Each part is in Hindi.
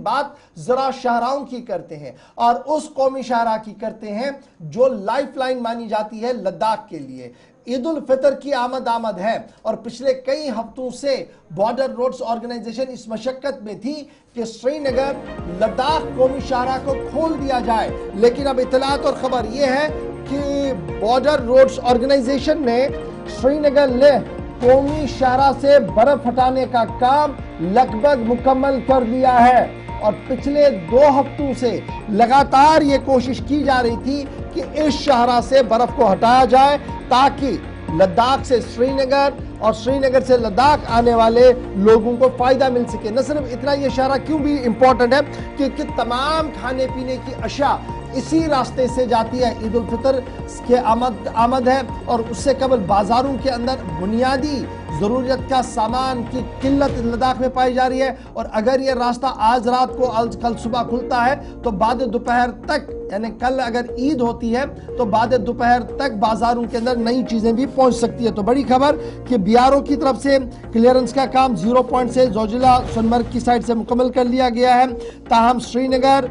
बात जरा शाहराहों की करते हैं और उस कौमी शाहरा की करते हैं जो लाइफलाइन मानी जाती है लद्दाख के लिए। ईद उल फितर की आमद है और पिछले कई हफ्तों से बॉर्डर रोड्स ऑर्गेनाइजेशन इस मशक्कत में थी कि श्रीनगर लद्दाख कौमी शाहरा को खोल दिया जाए, लेकिन अब इतलात और खबर यह है कि बॉर्डर रोड्स ऑर्गेनाइजेशन ने श्रीनगर लेह कौमी शाहरा से बर्फ हटाने का काम लगभग मुकम्मल कर दिया है और पिछले 2 हफ्तों से लगातार ये कोशिश की जा रही थी कि इस शाहरा से बर्फ को हटाया जाए ताकि लद्दाख से श्रीनगर और श्रीनगर से लद्दाख आने वाले लोगों को फायदा मिल सके। न सिर्फ इतना, ये शाहरा क्यों भी इंपॉर्टेंट है क्योंकि तमाम खाने पीने की अशिया इसी रास्ते से जाती है। ईद उल फितर के आमद है और उससे कबल बाजारों के अंदर बुनियादी ज़रूरत का सामान की किल्लत लद्दाख में पाई जा रही है और अगर ये रास्ता आज रात को कल सुबह खुलता है तो बाद दोपहर तक, यानी कल अगर ईद होती है तो बाद दोपहर तक बाजारों के अंदर नई चीज़ें भी पहुंच सकती है। तो बड़ी खबर कि बीआरओ की तरफ से क्लियरेंस का काम 0 पॉइंट से जोजिला सोनमर्ग की साइड से मुकम्मल कर लिया गया है। ताहम श्रीनगर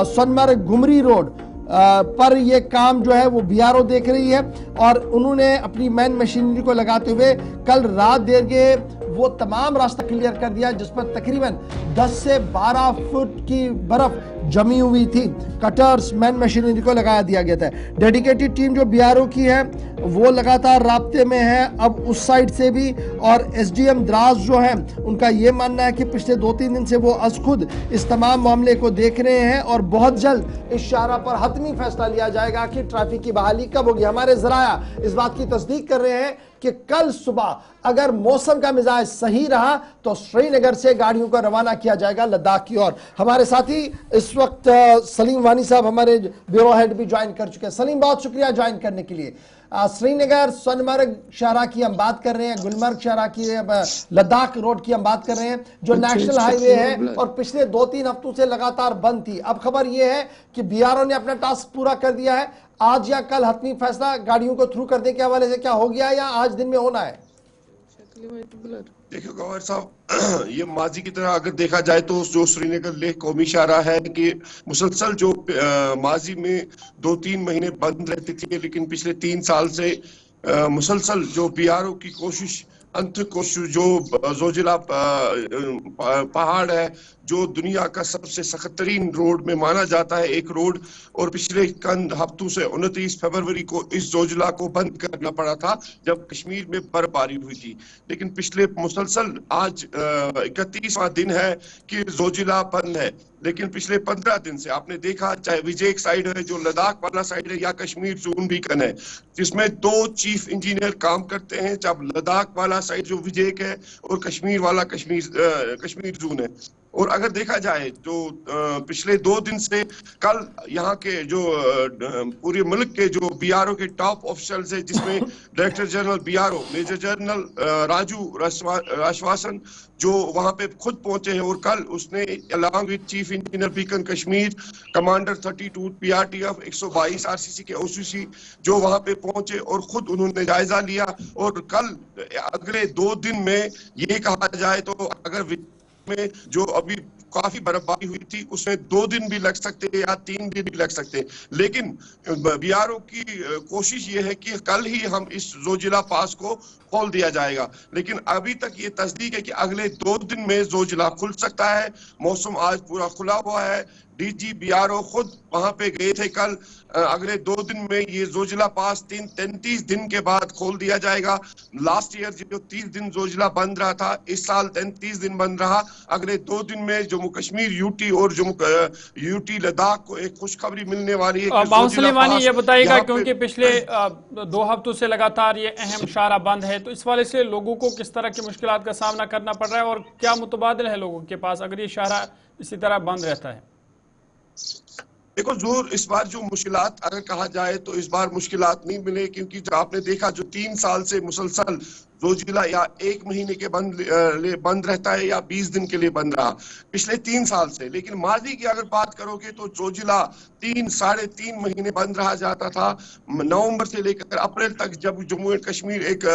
सोनमर्ग घुमरी रोड पर यह काम जो है वो बीआरओ देख रही है और उन्होंने अपनी मैन मशीनरी को लगाते हुए कल रात देर के वो तमाम रास्ता क्लियर कर दिया जिस पर तकरीबन 10 से 12 फुट की बर्फ जमी हुई थी। कटर्स मैन मशीनरी को लगाया दिया गया था। डेडिकेटेड टीम जो बीआरओ की है वो लगातार राब्ते में है अब उस साइड से भी और एसडीएम द्रास जो है उनका ये मानना है कि पिछले 2-3 दिन से वो अज खुद इस तमाम मामले को देख रहे हैं और बहुत जल्द इस शाहरा पर हतमी फैसला लिया जाएगा कि ट्रैफिक की बहाली कब होगी। हमारे जराया इस बात की तस्दीक कर रहे हैं कि कल सुबह अगर मौसम का मिजाज सही रहा तो श्रीनगर से गाड़ियों को रवाना किया जाएगा लद्दाख की ओर। हमारे साथी इस वक्त सलीम वानी साहब हमारे ब्यूरो हेड भी ज्वाइन कर चुके हैं। सलीम, बहुत शुक्रिया ज्वाइन करने के लिए। श्रीनगर सोनमर्ग शाहरा की हम बात कर रहे हैं, गुलमर्ग शाहरा की, लद्दाख रोड की हम बात कर रहे हैं जो नेशनल हाईवे है और पिछले 2-3 हफ्तों से लगातार बंद थी। अब खबर यह है कि बीआरओ ने अपना टास्क पूरा कर दिया है। आज या कल हतमी फैसला गाड़ियों को थ्रू करने के हवाले से क्या हो गया या आज दिन में होना है? देखिए गौहर साहब, ये माजी की तरह अगर देखा जाए तो जो श्रीनगर लेह कौमी शाहरा है कि मुसलसल जो माजी में 2-3 महीने बंद रहती थी, लेकिन पिछले 3 साल से मुसलसल जो बीआरओ की कोशिश जो जोजिला पहाड़ है जो दुनिया का सबसे सख्त तरीन रोड में माना जाता है एक रोड, और पिछले चंद हफ्तों से 29 फरवरी को इस जोजिला को बंद करना पड़ा था जब कश्मीर में बर्फबारी हुई थी। लेकिन पिछले मुसलसल आज 31वां दिन है कि जोजिला बंद है, लेकिन पिछले 15 दिन से आपने देखा चाहे विजेक साइड है जो लद्दाख वाला साइड है या कश्मीर जोन बीकन है जिसमें 2 चीफ इंजीनियर काम करते हैं, जब लद्दाख वाला साइड जो विजेक है और कश्मीर वाला कश्मीर जोन है। और अगर देखा जाए तो पिछले 2 दिन से कल यहाँ के जो पूरे मुल्क के जो बीआरओ के टॉप ऑफिसर्स है जिसमें director general BRO major general Raju Rajvasan जो वहां पे खुद पहुंचे हैं और कल उसने along with chief engineer Beacon Kashmir commander 32 PRTF 122 RCC के ओसीसी जो वहां पे पहुंचे और खुद उन्होंने जायजा लिया। और कल अगले 2 दिन में ये कहा जाए तो अगर में जो अभी काफी बर्फबारी हुई थी उसमें 2 दिन भी लग सकते या 3 दिन भी लग सकते, लेकिन बीआरओ की कोशिश ये है कि कल ही हम इस जोजिला पास को खोल दिया जाएगा। लेकिन अभी तक ये तस्दीक है कि अगले 2 दिन में जोजिला खुल सकता है। मौसम आज पूरा खुला हुआ है। डीजी बीआरओ खुद वहां पे गए थे कल। अगले 2 दिन में ये जोजिला पास 33 दिन के बाद खोल दिया जाएगा। लास्ट ईयर जो 30 दिन जोजिला बंद रहा था, इस साल 33 दिन बंद रहा। अगले 2 दिन में जम्मू कश्मीर यूटी और यूटी लद्दाख को एक खुशखबरी मिलने वाली है। ये बताइएगा क्योंकि पिछले 2 हफ्तों से लगातार ये अहम शाहरा बंद है, तो इस वाले से लोगों को किस तरह की मुश्किलात का सामना करना पड़ रहा है और क्या मुतबादिल है लोगों के पास अगर ये शाहरा इसी तरह बंद रहता है? देखो जोर इस बार जो मुश्किलात अगर कहा जाए तो इस बार मुश्किलात नहीं मिले, क्योंकि जो आपने देखा जो 3 साल से मुसलसल जोजिला या 1 महीने के बंद रहता है या 20 दिन के लिए बंद रहा पिछले 3 साल से। लेकिन माजी की अगर बात करोगे तो जोजिला 3-3.5 महीने बंद रहा जाता था, नवंबर से लेकर अप्रैल तक जब जम्मू एंड कश्मीर एक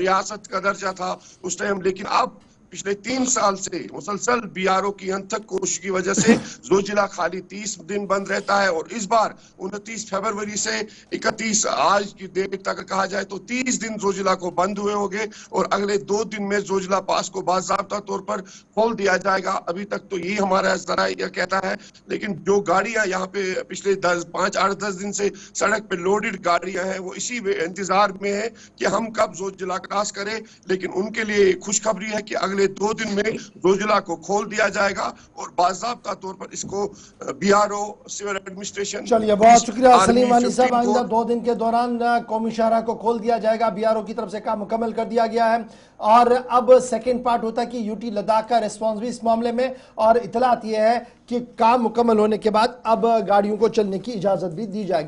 रियासत का दर्जा था उस टाइम। लेकिन अब पिछले 3 साल से मुसलसल बीआरओ की अनथक कोशिश की वजह से जोजिला खाली 30 दिन बंद रहता है और इस बार 29 फरवरी से 31 आज की डेट तक कहा जाए तो 30 दिन जोजिला को बंद हुए होंगे और अगले 2 दिन में जोजिला पास को बाज़ाब्ता तौर पर खोल दिया जाएगा। अभी तक तो यही हमारा जराया कहता है, लेकिन जो गाड़ियां यहाँ पे पिछले 5-8-10 दिन से सड़क पे लोडेड गाड़ियां हैं वो इसी इंतजार में है कि हम कब जोजिला क्रॉस करें। लेकिन उनके लिए खुशखबरी है कि अगले 2 दिन में जोजिला को खोल दिया जाएगा और बाज़ाब्ता तौर पर इसको बीआरओ सिविल एडमिनिस्ट्रेशन। चलिए, बहुत शुक्रिया सलीम वानी साहब। आइंदा 2 दिन के दौरान कौमी शाहरा को खोल दिया जाएगा, बीआरओ की तरफ से काम मुकम्मल कर दिया गया है। और अब सेकेंड पार्ट होता है कि यूटी लद्दाख का रिस्पॉन्स भी इस मामले में, और इतलात यह है कि काम मुकम्मल होने के बाद अब गाड़ियों को चलने की इजाजत भी दी जाएगी।